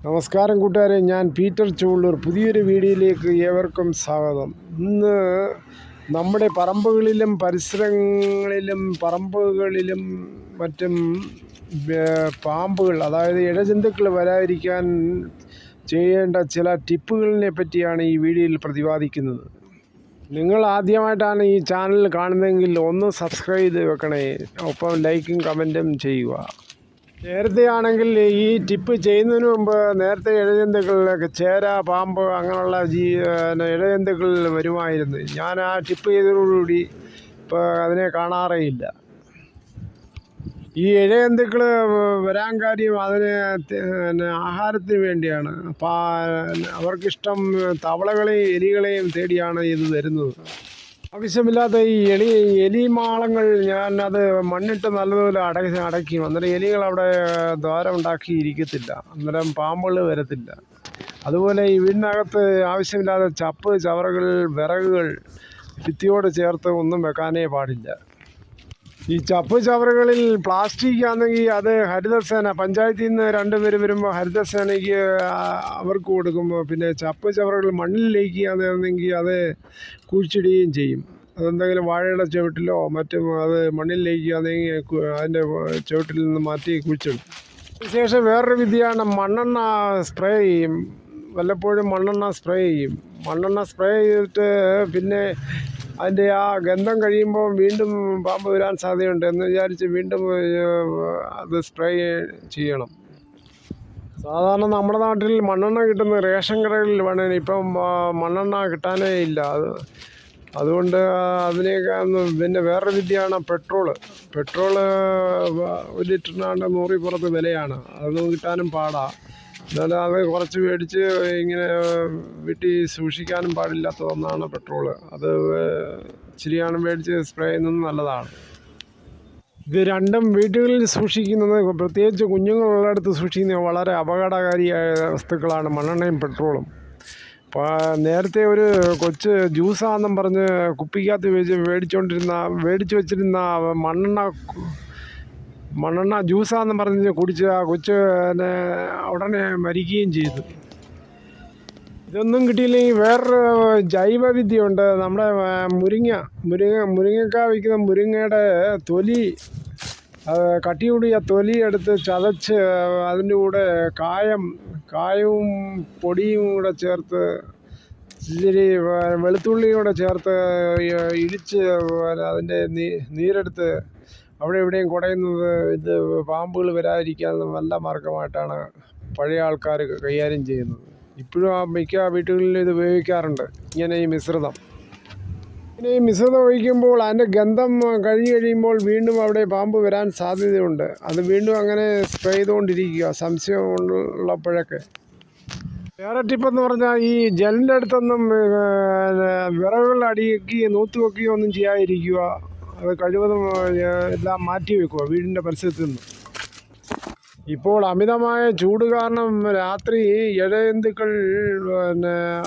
നമസ്കാരം കൂട്ടുകാരെ, ഞാൻ പീറ്റർ ചൂള്ളൂർ. പുതിയൊരു വീഡിയോയിലേക്ക് ഏവർക്കും സ്വാഗതം. ഇന്ന് നമ്മുടെ പറമ്പുകളിലും പറമ്പുകളിലും മറ്റും പാമ്പുകൾ, അതായത് ഇഴജന്തുക്കൾ വരാതിരിക്കാൻ ചെയ്യേണ്ട ചില ടിപ്പുകളിനെ പറ്റിയാണ് ഈ വീഡിയോയിൽ പ്രതിപാദിക്കുന്നത്. നിങ്ങൾ ആദ്യമായിട്ടാണ് ഈ ചാനൽ കാണുന്നതെങ്കിൽ ഒന്ന് സബ്സ്ക്രൈബ് ചെയ്ത് വെക്കണേ, ഒപ്പം ലൈക്കും കമൻറ്റും ചെയ്യുക. നേരത്തെ ആണെങ്കിൽ ഈ ടിപ്പ് ചെയ്യുന്നതിന് മുമ്പ് നേരത്തെ ഇഴജന്തുക്കളിലൊക്കെ ചേര, പാമ്പ് അങ്ങനെയുള്ള ഇഴജന്തുക്കൾ വരുമായിരുന്നു. ഞാൻ ആ ടിപ്പ് ചെയ്തതോടുകൂടി ഇപ്പോൾ അതിനെ കാണാറേ ഇല്ല. ഈ ഇഴജന്തുക്കൾ വരാൻ കാര്യം അതിന് ആഹാരത്തിന് വേണ്ടിയാണ്. അവർക്കിഷ്ടം തവളകളെയും എലികളെയും തേടിയാണ് ഇത് വരുന്നത്. ആവശ്യമില്ലാത്ത ഈ എലിമാളങ്ങൾ ഞാൻ അത് മണ്ണിട്ട് നല്ലതുപോലെ അടയ്ക്കും. അന്നേരം എലികൾ അവിടെ ദ്വാരം ഉണ്ടാക്കിയിരിക്കത്തില്ല, അന്നേരം പാമ്പുകൾ വരത്തില്ല. അതുപോലെ ഈ വീടിനകത്ത് ആവശ്യമില്ലാതെ ചപ്പ്, ചവറുകൾ, വിറകുകൾ ഭിത്തിയോട് ചേർത്ത് ഒന്നും വെക്കാനേ പാടില്ല. ഈ ചപ്പ് ചവറുകളിൽ പ്ലാസ്റ്റിക് ആണെങ്കിൽ അത് ഹരിതസേന, പഞ്ചായത്തിൽ നിന്ന് 2 പേര് വരുമ്പോൾ ഹരിതസേനയ്ക്ക് അവർക്ക് കൊടുക്കുമ്പോൾ, പിന്നെ ചപ്പ് ചവറുകൾ മണ്ണിൽ ലയിക്കുകയാണെങ്കിൽ അത് കുഴിച്ചിടുകയും ചെയ്യും. അതെന്തെങ്കിലും വാഴയുടെ ചുവട്ടിലോ മറ്റും അത് മണ്ണിൽ ലയിക്കുകയാണെങ്കിൽ അതിൻ്റെ ചുവട്ടിൽ നിന്ന് മാറ്റി കുഴിച്ചിടും. അതിനുശേഷം വേറൊരു വിദ്യയാണ് മണ്ണെണ്ണ സ്പ്രേ ചെയ്യും. വല്ലപ്പോഴും മണ്ണെണ്ണ സ്പ്രേ ചെയ്യും. മണ്ണെണ്ണ സ്പ്രേ ചെയ്തിട്ട് പിന്നെ അതിൻ്റെ ആ ഗന്ധം കഴിയുമ്പോൾ വീണ്ടും പാമ്പ് വരാൻ സാധ്യതയുണ്ട് എന്ന് വിചാരിച്ച് വീണ്ടും അത് സ്പ്രേ ചെയ്യണം. സാധാരണ നമ്മുടെ നാട്ടിൽ മണ്ണെണ്ണ കിട്ടുന്ന റേഷൻ കടകളിൽ വേണം. ഇപ്പം മണ്ണെണ്ണ കിട്ടാനേ ഇല്ല. അതുകൊണ്ട് അതിനെയൊക്കെ പിന്നെ വേറൊരു വിദ്യയാണ് പെട്രോള്. 1 ലിറ്ററിനാണ്ട് 100 പുറത്ത് വിലയാണ്. അതൊന്നും കിട്ടാനും പാടാണ്. എന്നാലും അത് കുറച്ച് മേടിച്ച് ഇങ്ങനെ വീട്ടിൽ സൂക്ഷിക്കാനും പാടില്ലാത്ത ഒന്നാണ് പെട്രോള്. അത് ഇച്ചിരിയാണ് മേടിച്ച് സ്പ്രേ ചെയ്യുന്നത് നല്ലതാണ്. ഇത് രണ്ടും വീടുകളിൽ സൂക്ഷിക്കുന്നത്, പ്രത്യേകിച്ച് കുഞ്ഞുങ്ങളുള്ളിടത്ത് സൂക്ഷിക്കുന്നത് വളരെ അപകടകാരിയായ വസ്തുക്കളാണ് മണ്ണെണ്ണയും പെട്രോളും. നേരത്തെ ഒരു കൊച്ച് ജ്യൂസാണെന്നും പറഞ്ഞ് കുപ്പിക്കകത്ത് മേടിച്ചു വെച്ചിരുന്ന മണ്ണെണ്ണ ജ്യൂസാണെന്നും പറഞ്ഞ് കുടിച്ച് ആ കൊച്ച് ഉടനെ മരിക്കുകയും ചെയ്തു. ഇതൊന്നും കിട്ടിയില്ലെങ്കിൽ വേറൊരു ജൈവവിദ്യയുണ്ട്. നമ്മുടെ മുരിങ്ങക്കായ വയ്ക്കുന്ന മുരിങ്ങയുടെ തൊലി, കട്ടി കൂടിയ തൊലി എടുത്ത് ചതച്ച് അതിൻ്റെ കൂടെ കായവും പൊടിയും കൂടെ ചേർത്ത് ഇച്ചിരി വെളുത്തുള്ളിയും കൂടെ ചേർത്ത് ഇടിച്ച് അതിൻ്റെ നീരെടുത്ത് അവിടെ എവിടെയും കുടയുന്നത് ഇത് പാമ്പുകൾ വരാതിരിക്കാൻ നല്ല മാർഗമായിട്ടാണ് പഴയ ആൾക്കാർ കൈകാര്യം ചെയ്യുന്നത്. ഇപ്പോഴും മിക്ക വീട്ടുകളിലും ഇത് ഉപയോഗിക്കാറുണ്ട്. ഇങ്ങനെ ഈ മിശ്രിതം ഒഴിക്കുമ്പോൾ അതിൻ്റെ ഗന്ധം കഴിയുമ്പോൾ വീണ്ടും അവിടെ പാമ്പ് വരാൻ സാധ്യതയുണ്ട്. അത് വീണ്ടും അങ്ങനെ സ്പ്രേ ചെയ്തുകൊണ്ടിരിക്കുക സംശയം ഉള്ളപ്പോഴൊക്കെ. വേറെ ടിപ്പെന്ന് പറഞ്ഞാൽ ഈ ജനലിൻ്റെ അടുത്തൊന്നും വിറകുകൾ അടുക്കി നൂത്ത് വെക്കുകയോ ഒന്നും ചെയ്യാതിരിക്കുക. അത് കഴിവതും എല്ലാം മാറ്റി വെക്കുക വീടിൻ്റെ പരിസരത്ത് നിന്ന്. ഇപ്പോൾ അമിതമായ ചൂട് കാരണം രാത്രി ഇഴജന്തുക്കൾ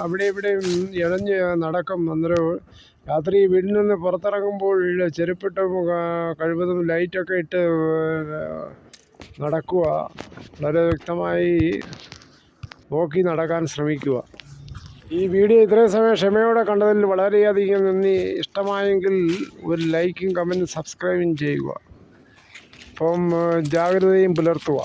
അവിടെ ഇവിടെയും ഇഴഞ്ഞ് നടക്കും. അന്നേരം രാത്രി വീട്ടിൽ നിന്ന് പുറത്തിറങ്ങുമ്പോൾ ചെരുപ്പിട്ട് കഴിവതും ലൈറ്റൊക്കെ ഇട്ട് നടക്കുക. വളരെ വ്യക്തമായി നോക്കി നടക്കാൻ ശ്രമിക്കുക. ഈ വീഡിയോ ഇത്രയും സമയം ക്ഷമയോടെ കണ്ടതിൽ വളരെയധികം നന്ദി. ഇഷ്ടമായെങ്കിൽ ഒരു ലൈക്കും കമൻറ്റും സബ്സ്ക്രൈബും ചെയ്യുക. അപ്പം ജാഗ്രതയും പുലർത്തുക.